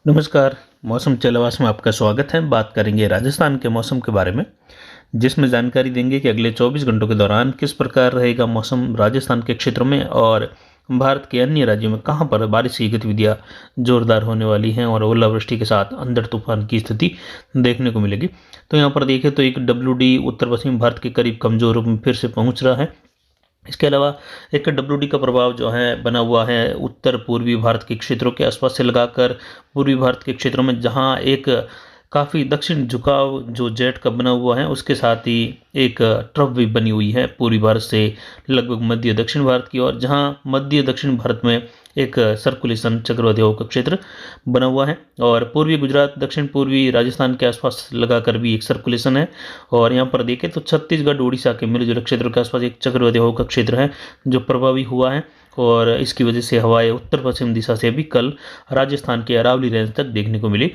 नमस्कार। मौसम चलवास में आपका स्वागत है। बात करेंगे राजस्थान के मौसम के बारे में, जिसमें जानकारी देंगे कि अगले 24 घंटों के दौरान किस प्रकार रहेगा मौसम राजस्थान के क्षेत्रों में और भारत के अन्य राज्यों में कहां पर बारिश की गतिविधियां जोरदार होने वाली हैं और ओलावृष्टि के साथ अंधड़ तूफान की स्थिति देखने को मिलेगी। तो यहाँ पर देखें तो एक WD उत्तर पश्चिम भारत के करीब कमजोर रूप में फिर से पहुंच रहा है। इसके अलावा एक WD का प्रभाव जो है बना हुआ है उत्तर पूर्वी भारत के क्षेत्रों के आसपास से लगाकर पूर्वी भारत के क्षेत्रों में, जहां एक काफ़ी दक्षिण झुकाव जो जेट का बना हुआ है उसके साथ ही एक ट्रफ भी बनी हुई है पूर्वी भारत से लगभग मध्य दक्षिण भारत की ओर, जहां मध्य दक्षिण भारत में एक सर्कुलेशन चक्रवाती हवा का क्षेत्र बना हुआ है और पूर्वी गुजरात दक्षिण पूर्वी राजस्थान के आसपास लगाकर भी एक सर्कुलेशन है। और यहाँ पर देखें तो छत्तीसगढ़ उड़ीसा के मिलजुल क्षेत्रों के आसपास एक चक्रवाती हवा का क्षेत्र है जो प्रभावी हुआ है और इसकी वजह से हवाएं उत्तर पश्चिम दिशा से भी कल राजस्थान के अरावली रेंज तक देखने को मिली।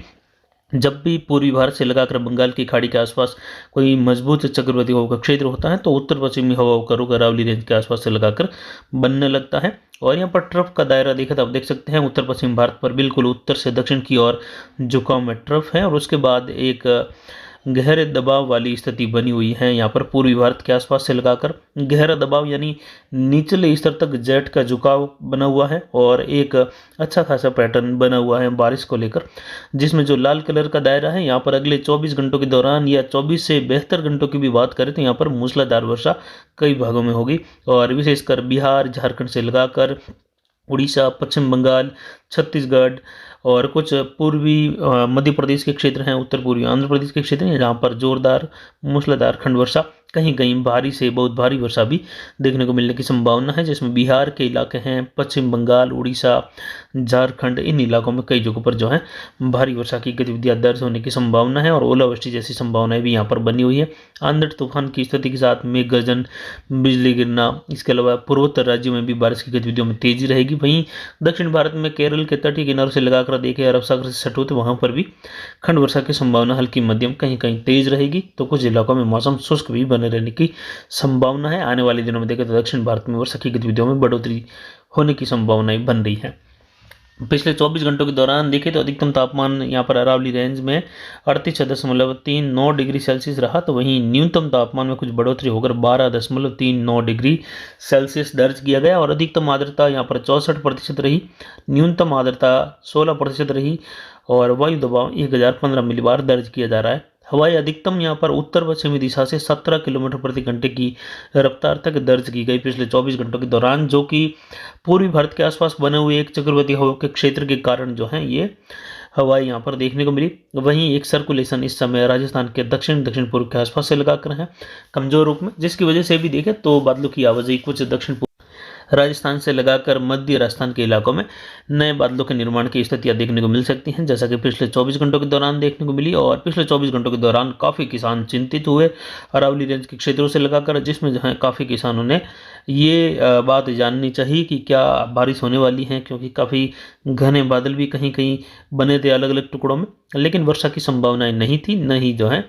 जब भी पूर्वी भारत से लगाकर बंगाल की खाड़ी के आसपास कोई मजबूत चक्रवाती हवा का क्षेत्र होता है तो उत्तर पश्चिमी हवाओं का रुख अरावली रेंज के आसपास से लगाकर बनने लगता है। और यहाँ पर ट्रफ का दायरा देखा तो आप देख सकते हैं उत्तर पश्चिम भारत पर बिल्कुल उत्तर से दक्षिण की ओर झुकाव में ट्रफ है और उसके बाद एक गहरे दबाव वाली स्थिति बनी हुई है यहाँ पर पूर्वी भारत के आसपास से लगाकर। गहरा दबाव यानी निचले स्तर तक जेट का झुकाव बना हुआ है और एक अच्छा खासा पैटर्न बना हुआ है बारिश को लेकर, जिसमें जो लाल कलर का दायरा है यहाँ पर अगले 24 घंटों के दौरान या 24 से 72 घंटों की भी बात करें तो यहाँ पर मूसलाधार वर्षा कई भागों में होगी और विशेषकर बिहार झारखंड से लगाकर उड़ीसा, पश्चिम बंगाल, छत्तीसगढ़ और कुछ पूर्वी मध्य प्रदेश के क्षेत्र हैं, उत्तर पूर्वी आंध्र प्रदेश के क्षेत्र हैं जहाँ पर जोरदार मूसलाधार खंड वर्षा, कहीं कहीं भारी से बहुत भारी वर्षा भी देखने को मिलने की संभावना है, जिसमें बिहार के इलाके हैं, पश्चिम बंगाल, उड़ीसा, झारखंड, इन इलाकों में कई जगहों पर जो है भारी वर्षा की गतिविधियां दर्ज होने की संभावना है और ओलावृष्टि जैसी संभावनाएं भी यहाँ पर बनी हुई है। आंधड़ तूफान की स्थिति के साथ मेघ गर्जन, बिजली गिरना, इसके अलावा पूर्वोत्तर राज्यों में भी बारिश की गतिविधियों में तेजी रहेगी। वहीं दक्षिण भारत में केरल के तटीय किनारों से लगाकर देखें अरब सागर से सटे तो वहां पर भी खंड वर्षा की संभावना हल्की मध्यम कहीं कहीं तेज रहेगी। तो कुछ इलाकों में मौसम शुष्क भी बने रहने की संभावना है। आने वाले दिनों में देखें तो दक्षिण भारत में वर्षा की गतिविधियों में बढ़ोतरी होने की संभावनाएं बन रही है। पिछले 24 घंटों के दौरान देखें तो अधिकतम तापमान यहाँ पर अरावली रेंज में 38.39 डिग्री सेल्सियस रहा, तो वहीं न्यूनतम तापमान में कुछ बढ़ोतरी होकर 12.39 डिग्री सेल्सियस दर्ज किया गया और अधिकतम आर्द्रता यहाँ पर 64% रही, न्यूनतम आर्द्रता 16% रही और वायु दबाव 1015 मिलीबार दर्ज किया जा रहा है। हवाई अधिकतम यहाँ पर उत्तर पश्चिमी दिशा से 17 किलोमीटर प्रति घंटे की रफ्तार तक दर्ज की गई पिछले 24 घंटों के दौरान, जो कि पूर्वी भारत के आसपास बने हुए एक चक्रवाती हवा के क्षेत्र के कारण जो है ये हवाएं यहाँ पर देखने को मिली। वहीं एक सर्कुलेशन इस समय राजस्थान के दक्षिण दक्षिण पूर्व के आसपास से लगाकर है कमजोर रूप में, जिसकी वजह से भी देखें तो बादलों की आवाजाही कुछ दक्षिण राजस्थान से लगाकर मध्य राजस्थान के इलाकों में नए बादलों के निर्माण की स्थितियां देखने को मिल सकती हैं, जैसा कि पिछले 24 घंटों के दौरान देखने को मिली। और पिछले 24 घंटों के दौरान काफ़ी किसान चिंतित हुए अरावली रेंज के क्षेत्रों से लगाकर, जिसमें जो है काफ़ी किसानों ने ये बात जाननी चाहिए कि क्या बारिश होने वाली है, क्योंकि काफ़ी घने बादल भी कहीं कहीं बने थे अलग अलग टुकड़ों में, लेकिन वर्षा की संभावनाएं नहीं थी, न ही जो है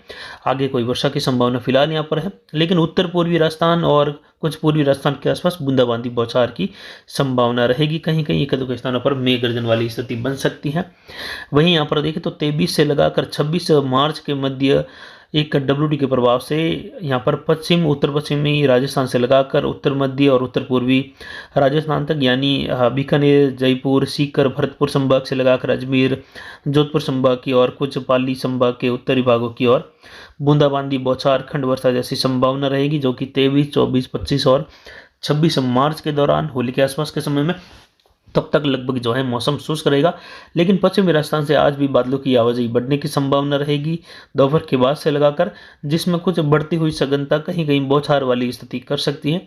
आगे कोई वर्षा की संभावना फिलहाल यहाँ पर है। लेकिन उत्तर पूर्वी राजस्थान और कुछ पूर्वी राजस्थान के आसपास बूंदाबांदी बौछार की संभावना रहेगी, कहीं कहीं एक दो स्थानों पर मेघ गर्जन वाली स्थिति बन सकती है। वहीं यहाँ पर देखें तो 23 से लगाकर 26 मार्च के मध्य एक WD के प्रभाव से यहाँ पर पश्चिम उत्तर पश्चिमी राजस्थान से लगाकर उत्तर मध्य और उत्तर पूर्वी राजस्थान तक, यानी बीकानेर, जयपुर, सीकर, भरतपुर संभाग से लगाकर अजमेर, जोधपुर संभाग की और कुछ पाली संभाग के उत्तरी भागों की ओर बूंदाबांदी बौछार खंड वर्षा जैसी संभावना रहेगी, जो कि 23, 24, 25 और 26 मार्च के दौरान होली के आसपास के समय में तब तक लगभग जो है मौसम शुष्क रहेगा। लेकिन पश्चिमी राजस्थान से आज भी बादलों की आवाजाही बढ़ने की संभावना रहेगी दोपहर के बाद से लगाकर, जिसमें कुछ बढ़ती हुई सघनता कहीं कहीं बौछार वाली स्थिति कर सकती है,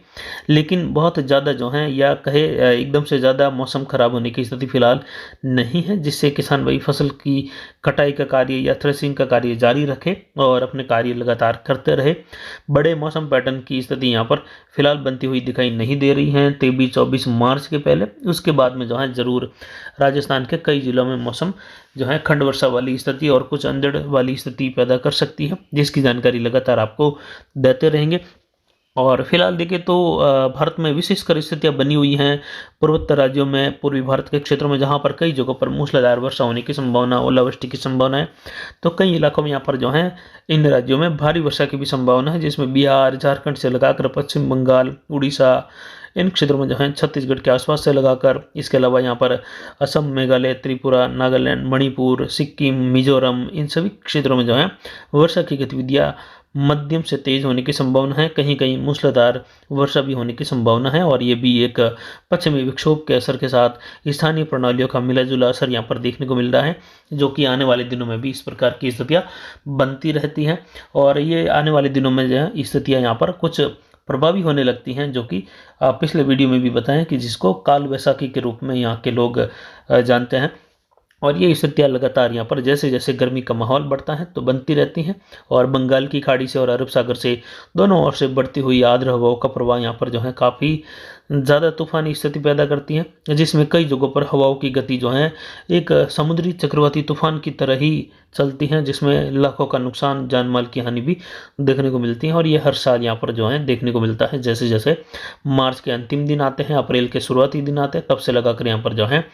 लेकिन बहुत ज़्यादा जो है या कहे एकदम से ज़्यादा मौसम खराब होने की स्थिति फिलहाल नहीं है, जिससे किसान भाई फसल की कटाई का कार्य या थ्रेसिंग का कार्य जारी रखे और अपने कार्य लगातार करते रहे। बड़े मौसम पैटर्न की स्थिति यहाँ पर फिलहाल बनती हुई दिखाई नहीं दे रही है 23-24 मार्च के पहले। उसके बाद में जो है जरूर राजस्थान के कई जिलों में मौसम जो है खंड वर्षा वाली स्थिति और कुछ अंधड़ वाली स्थिति पैदा कर सकती है, जिसकी जानकारी लगातार आपको देते रहेंगे। और फिलहाल देखें तो भारत में विशेषकर स्थितियाँ बनी हुई हैं पूर्वोत्तर राज्यों में, पूर्वी भारत के क्षेत्रों में, जहाँ पर कई जगहों पर मूसलाधार वर्षा होने की संभावना, ओलावृष्टि की संभावना है। तो कई इलाकों में यहाँ पर जो है इन राज्यों में भारी वर्षा की भी संभावना है, जिसमें बिहार, झारखंड से लगाकर पश्चिम बंगाल, उड़ीसा, इन क्षेत्रों में जो है छत्तीसगढ़ के आसपास से लगाकर, इसके अलावा यहाँ पर असम, मेघालय, त्रिपुरा, नागालैंड, मणिपुर, सिक्किम, मिजोरम, इन सभी क्षेत्रों में जो है वर्षा की गतिविधियाँ मध्यम से तेज होने की संभावना है। कहीं कहीं मूसलाधार वर्षा भी होने की संभावना है, और ये भी एक पश्चिमी विक्षोभ के असर के साथ स्थानीय प्रणालियों का मिला जुला असर यहाँ पर देखने को मिल रहा है, जो कि आने वाले दिनों में भी इस प्रकार की स्थितियाँ बनती रहती हैं। और ये आने वाले दिनों में जो है स्थितियाँ यहाँ पर कुछ प्रभावी होने लगती हैं, जो कि पिछले वीडियो में भी बताएं कि जिसको काल वैसाखी के रूप में यहाँ के लोग जानते हैं। और ये स्थितियाँ लगातार यहाँ पर जैसे जैसे गर्मी का माहौल बढ़ता है तो बनती रहती हैं, और बंगाल की खाड़ी से और अरब सागर से दोनों ओर से बढ़ती हुई आर्द्र हवाओं का प्रवाह यहाँ पर जो है काफ़ी ज़्यादा तूफानी स्थिति पैदा करती है, जिसमें कई जगहों पर हवाओं की गति जो है एक समुद्री चक्रवाती तूफान की तरह ही चलती हैं, जिसमें लाखों का नुकसान, जान माल की हानि भी देखने को मिलती है। और ये हर साल यहाँ पर जो है देखने को मिलता है, जैसे जैसे मार्च के अंतिम दिन आते हैं, अप्रैल के शुरुआती दिन आते हैं, तब से लगाकर यहाँ पर जो है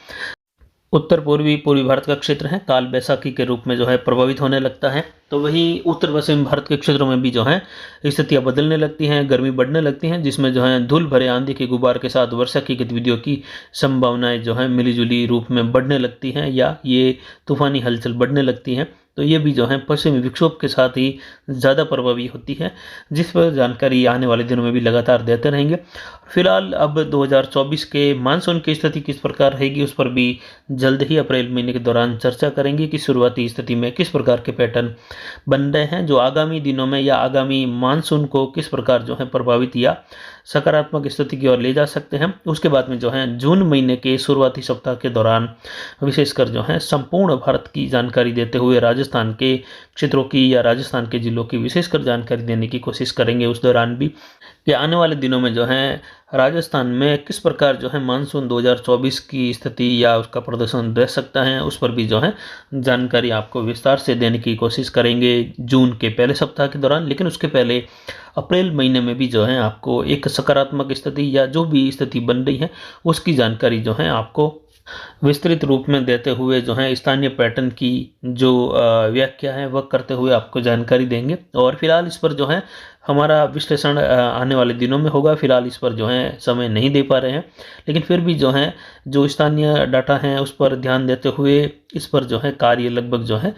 उत्तर पूर्वी भारत का क्षेत्र है काल बैसाखी के रूप में जो है प्रभावित होने लगता है। तो वही उत्तर पश्चिम भारत के क्षेत्रों में भी जो है स्थितियाँ बदलने लगती हैं, गर्मी बढ़ने लगती हैं, जिसमें जो है धूल भरे आंधी के गुबार के साथ वर्षा की गतिविधियों की संभावनाएं जो है मिलीजुली रूप में बढ़ने लगती हैं, या ये तूफानी हलचल बढ़ने लगती हैं। तो ये भी जो है पश्चिमी विक्षोभ के साथ ही ज़्यादा प्रभावी होती है, जिस पर जानकारी आने वाले दिनों में भी लगातार देते रहेंगे। फिलहाल अब 2024 के मानसून की स्थिति किस प्रकार रहेगी, उस पर भी जल्द ही अप्रैल महीने के दौरान चर्चा करेंगे कि शुरुआती स्थिति में किस प्रकार के पैटर्न बन रहे हैं, जो आगामी दिनों में या आगामी मानसून को किस प्रकार जो है प्रभावित या सकारात्मक स्थिति की ओर ले जा सकते हैं। उसके बाद में जो है जून महीने के शुरुआती सप्ताह के दौरान विशेषकर जो है संपूर्ण भारत की जानकारी देते हुए राजस्थान के क्षेत्रों की या राजस्थान के जिलों की विशेषकर जानकारी देने की कोशिश करेंगे उस दौरान भी, कि आने वाले दिनों में जो है राजस्थान में किस प्रकार जो है मानसून 2024 की स्थिति या उसका प्रदर्शन रह सकता है, उस पर भी जो है जानकारी आपको विस्तार से देने की कोशिश करेंगे जून के पहले सप्ताह के दौरान। लेकिन उसके पहले अप्रैल महीने में भी जो है आपको एक सकारात्मक स्थिति या जो भी स्थिति बन रही है उसकी जानकारी जो है आपको विस्तृत रूप में देते हुए जो है स्थानीय पैटर्न की जो व्याख्या है वह करते हुए आपको जानकारी देंगे। और फिलहाल इस पर जो है हमारा विश्लेषण आने वाले दिनों में होगा। फिलहाल इस पर जो है समय नहीं दे पा रहे हैं, लेकिन फिर भी जो है जो स्थानीय डाटा हैं उस पर ध्यान देते हुए इस पर जो है कार्य लगभग जो है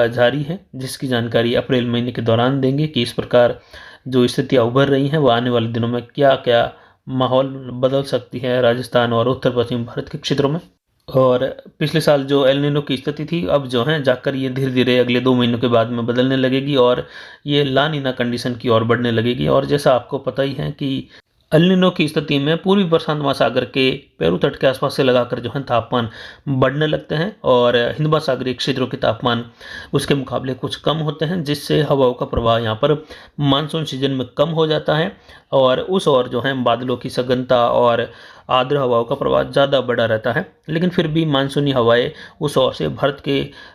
जारी है, जिसकी जानकारी अप्रैल महीने के दौरान देंगे कि इस प्रकार जो स्थितियाँ उभर रही हैं वो आने वाले दिनों में क्या क्या माहौल बदल सकती है राजस्थान और उत्तर पश्चिम भारत के क्षेत्रों में। और पिछले साल जो एल नीनो की स्थिति थी, अब जो है जाकर ये धीरे धीरे अगले 2 महीनों के बाद में बदलने लगेगी और ये ला नीना कंडीशन की ओर बढ़ने लगेगी। और जैसा आपको पता ही है कि एल नीनो की स्थिति में पूर्वी प्रशांत महासागर के पेरू तट के आसपास से लगाकर जो है तापमान बढ़ने लगते हैं, और हिंद महासागरीय क्षेत्रों के तापमान उसके मुकाबले कुछ कम होते हैं, जिससे हवाओं का प्रवाह यहाँ पर मानसून सीजन में कम हो जाता है, और उस ओर जो है बादलों की सघनता और आर्द्र हवाओं का प्रवाह ज़्यादा बढ़ा रहता है। लेकिन फिर भी मानसूनी हवाएं उस ओर से भारत के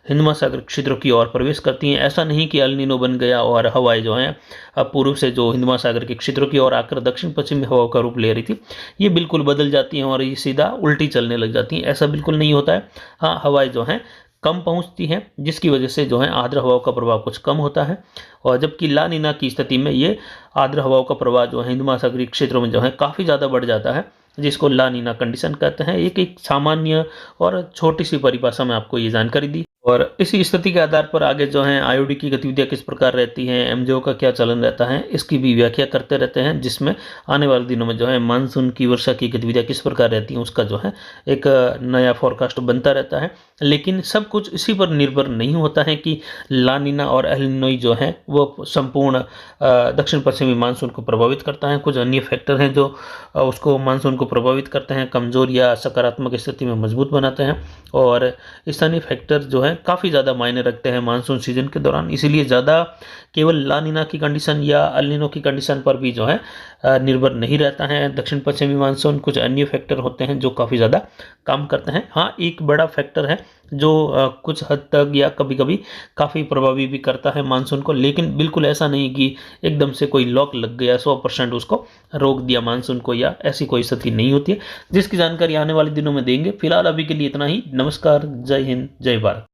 हिंद महासागर क्षेत्रों की ओर प्रवेश करती हैं। ऐसा नहीं कि एल नीनो बन गया और हवाएं जो हैं अब पूर्व से जो हिंद महासागर के क्षेत्रों की ओर आकर दक्षिण पश्चिमी हवाओं का रूप ले रही थी, ये बिल्कुल बदल जाती हैं और ये सीधा उल्टी चलने लग जाती हैं। ऐसा बिल्कुल नहीं होता है। हाँ, हवाएं जो हैं कम पहुंचती हैं, जिसकी वजह से जो है आर्द्र हवाओं का प्रभाव कुछ कम होता है, और जबकि ला नीना की स्थिति में ये आर्द्र हवाओं का प्रभाव जो है हिंद महासागरीय क्षेत्रों में जो है काफ़ी ज़्यादा बढ़ जाता है, जिसको ला नीना कंडीशन कहते हैं। एक सामान्य और छोटी सी परिभाषा में आपको ये जानकारी दी, और इसी स्थिति के आधार पर आगे जो है आईओडी की गतिविधियाँ किस प्रकार रहती हैं, एमजेओ का क्या चलन रहता है, इसकी भी व्याख्या करते रहते हैं, जिसमें आने वाले दिनों में जो है मानसून की वर्षा की गतिविधियाँ किस प्रकार रहती हैं उसका जो है एक नया फोरकास्ट बनता रहता है। लेकिन सब कुछ इसी पर निर्भर नहीं होता है कि ला नीना और एल नीनो जो है वो संपूर्ण दक्षिण पश्चिमी मानसून को प्रभावित करता है। कुछ अन्य फैक्टर हैं जो उसको मानसून को प्रभावित करते हैं, कमज़ोर या सकारात्मक स्थिति में मजबूत बनाते हैं, और स्थानीय फैक्टर जो है काफ़ी ज़्यादा मायने रखते हैं मानसून सीजन के दौरान। इसीलिए ज़्यादा केवल ला नीना की कंडीशन या एल नीनो की कंडीशन पर भी जो है निर्भर नहीं रहता है दक्षिण पश्चिमी मानसून। कुछ अन्य फैक्टर होते हैं जो काफ़ी ज़्यादा काम करते हैं। हाँ, एक बड़ा फैक्टर है जो कुछ हद तक या कभी-कभी काफ़ी प्रभावी भी करता है मानसून को, लेकिन बिल्कुल ऐसा नहीं कि एकदम से कोई लॉक लग गया 100% उसको रोक दिया मानसून को, या ऐसी कोई स्थिति नहीं होती है, जिसकी जानकारी आने वाले दिनों में देंगे। फिलहाल अभी के लिए इतना ही। नमस्कार, जय हिंद, जय भारत।